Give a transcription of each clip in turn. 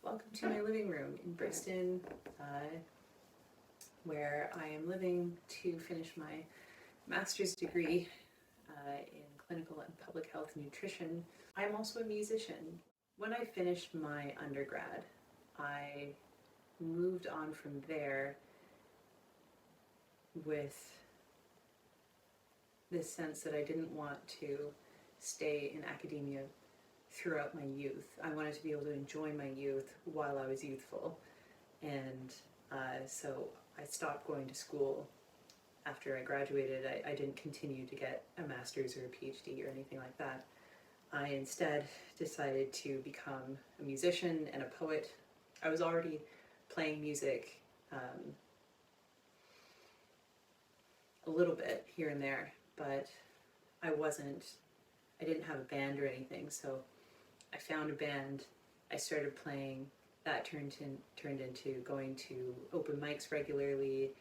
Welcome to my living room in Brixton, where I am living to finish my master's degree in clinical and public health nutrition. I'm also a musician. When I finished my undergrad, I moved on from there with this sense that I didn't want to stay in academia throughout my youth. I wanted to be able to enjoy my youth while I was youthful, and so I stopped going to school after I graduated. I didn't continue to get a master's or a PhD or anything like that. I instead decided to become a musician and a poet. I was already playing music a little bit here and there, but I didn't have a band or anything, so I found a band, I started playing, that turned into going to open mics regularly,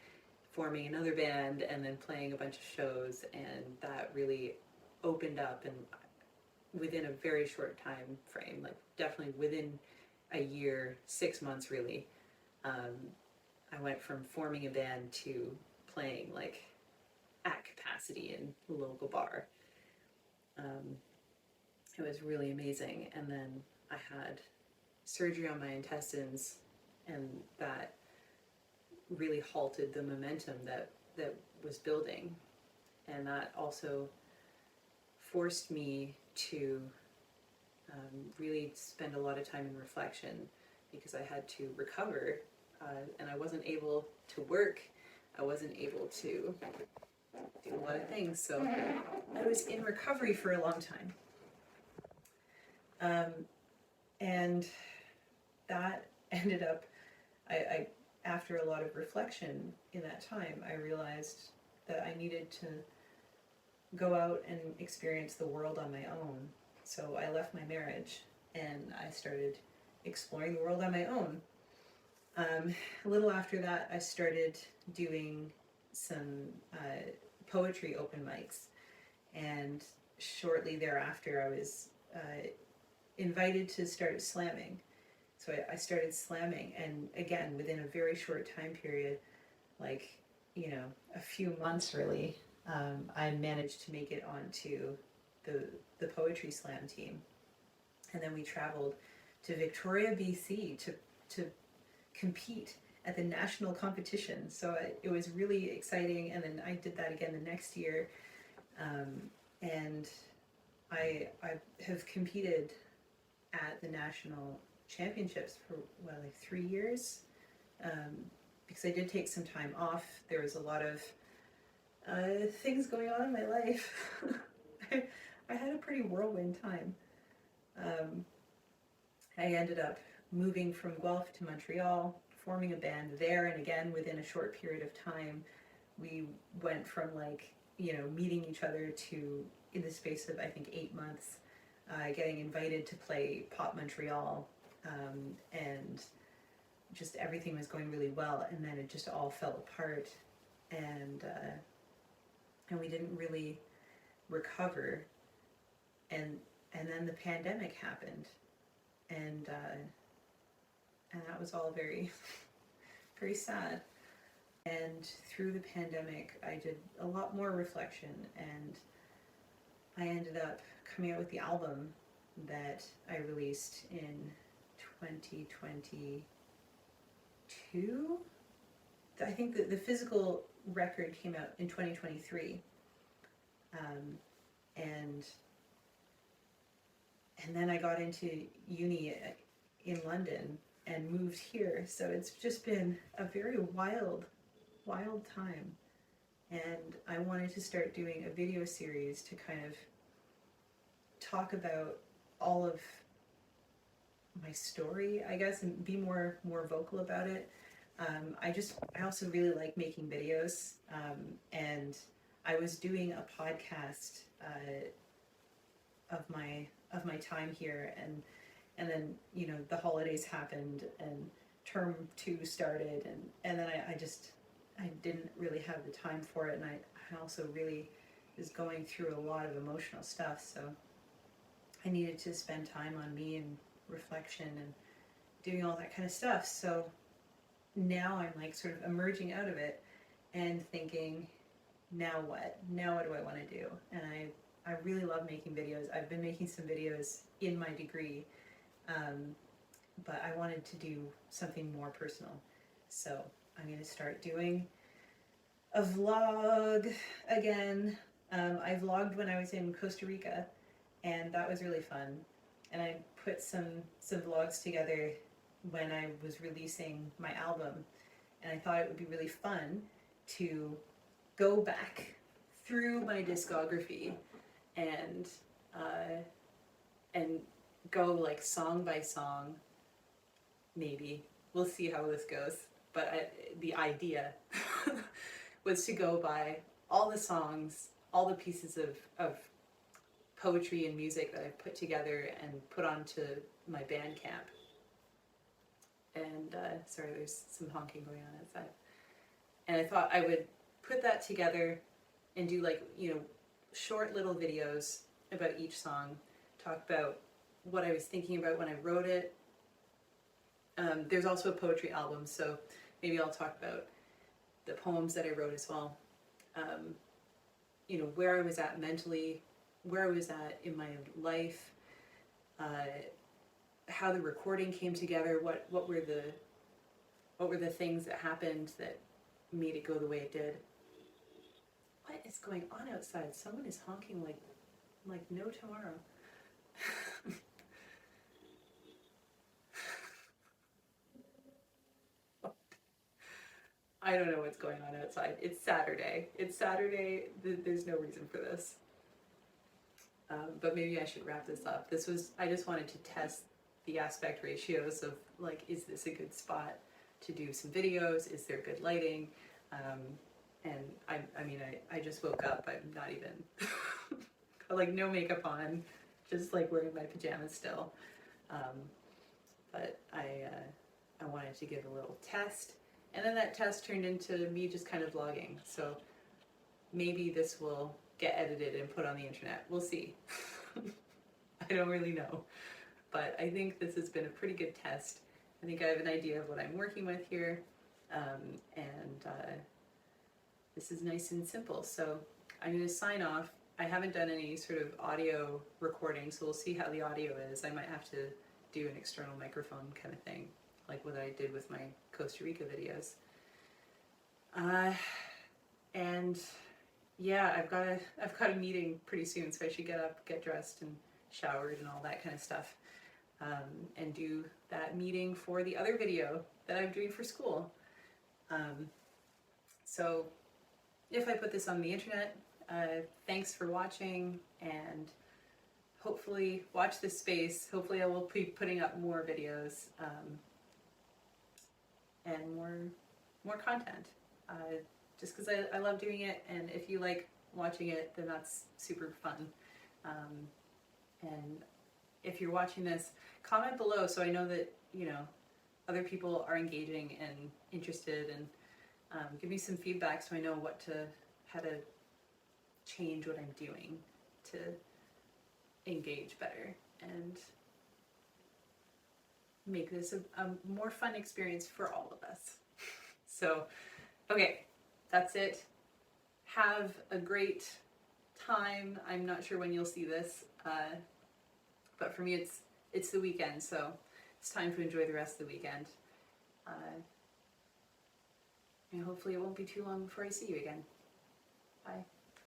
forming another band, and then playing a bunch of shows, and that really opened up. And within a very short time frame, like definitely within a year, 6 months really, I went from forming a band to playing like at capacity in a local bar. It was really amazing. And then I had surgery on my intestines, and that really halted the momentum that was building. And that also forced me to really spend a lot of time in reflection, because I had to recover, and I wasn't able to work. I wasn't able to do a lot of things. So I was in recovery for a long time. And that ended up, I after a lot of reflection in that time, I realized that I needed to go out and experience the world on my own. So I left my marriage and I started exploring the world on my own. A little after that, I started doing some poetry open mics, and shortly thereafter I was invited to start slamming. So I started slamming, and again, within a very short time period, like, a few months really, I managed to make it onto the poetry slam team. And then we traveled to Victoria, BC to compete at the national competition. So it was really exciting. And then I did that again the next year. And I have competed at the national championships for like 3 years, because I did take some time off. There was a lot of things going on in my life. I had a pretty whirlwind time. I ended up moving from Guelph to Montreal, forming a band there, and again within a short period of time we went from meeting each other to, in the space of I think 8 months, getting invited to play Pop Montreal, and just everything was going really well, and then it just all fell apart, and we didn't really recover, and then the pandemic happened, and that was all very very sad. And through the pandemic I did a lot more reflection, and I ended up coming out with the album that I released in 2022. I think that the physical record came out in 2023. And then I got into uni in London and moved here. So it's just been a very wild time. And I wanted to start doing a video series to kind of talk about all of my story, I guess, and be more vocal about it. I also really like making videos, and I was doing a podcast of my time here, and then the holidays happened and term 2 started, and then I didn't really have the time for it, and I also really was going through a lot of emotional stuff, so I needed to spend time on me and reflection and doing all that kind of stuff. So now I'm like sort of emerging out of it and thinking, now what? Now what do I want to do? And I really love making videos. I've been making some videos in my degree, but I wanted to do something more personal. So I'm going to start doing a vlog again. I vlogged when I was in Costa Rica, and that was really fun. And I put some vlogs together when I was releasing my album, and I thought it would be really fun to go back through my discography and and go like song by song. Maybe we'll see how this goes. But the idea was to go by all the songs, all the pieces of poetry and music that I've put together and put onto my Bandcamp. And sorry, there's some honking going on outside. And I thought I would put that together and do like, you know, short little videos about each song, talk about what I was thinking about when I wrote it. There's also a poetry album, so maybe I'll talk about the poems that I wrote as well. You know, where I was at mentally, where I was at in my life, how the recording came together, what were the things that happened that made it go the way it did. What is going on outside? Someone is honking like no tomorrow. I don't know what's going on outside. It's Saturday. There's no reason for this. But maybe I should wrap this up. I just wanted to test the aspect ratios of like, is this a good spot to do some videos? Is there good lighting? And I just woke up. I'm not even, like no makeup on, just like wearing my pajamas still. But I wanted to give a little test. And then that test turned into me just kind of vlogging. So maybe this will get edited and put on the internet. We'll see. I don't really know. But I think this has been a pretty good test. I think I have an idea of what I'm working with here. This is nice and simple. So I'm going to sign off. I haven't done any sort of audio recording, so we'll see how the audio is. I might have to do an external microphone kind of thing, like what I did with my Costa Rica videos. And yeah, I've got a meeting pretty soon, so I should get up, get dressed, and showered, and all that kind of stuff, and do that meeting for the other video that I'm doing for school. So if I put this on the internet, thanks for watching, and hopefully watch this space. Hopefully I will be putting up more videos and more content, just because I love doing it, and if you like watching it, then that's super fun. And if you're watching this, comment below so I know that, you know, other people are engaging and interested, and give me some feedback so I know how to change what I'm doing to engage better and make this a more fun experience for all of us. So, okay, that's it. Have a great time. I'm not sure when you'll see this, but for me it's the weekend, so it's time to enjoy the rest of the weekend. And hopefully it won't be too long before I see you again. Bye.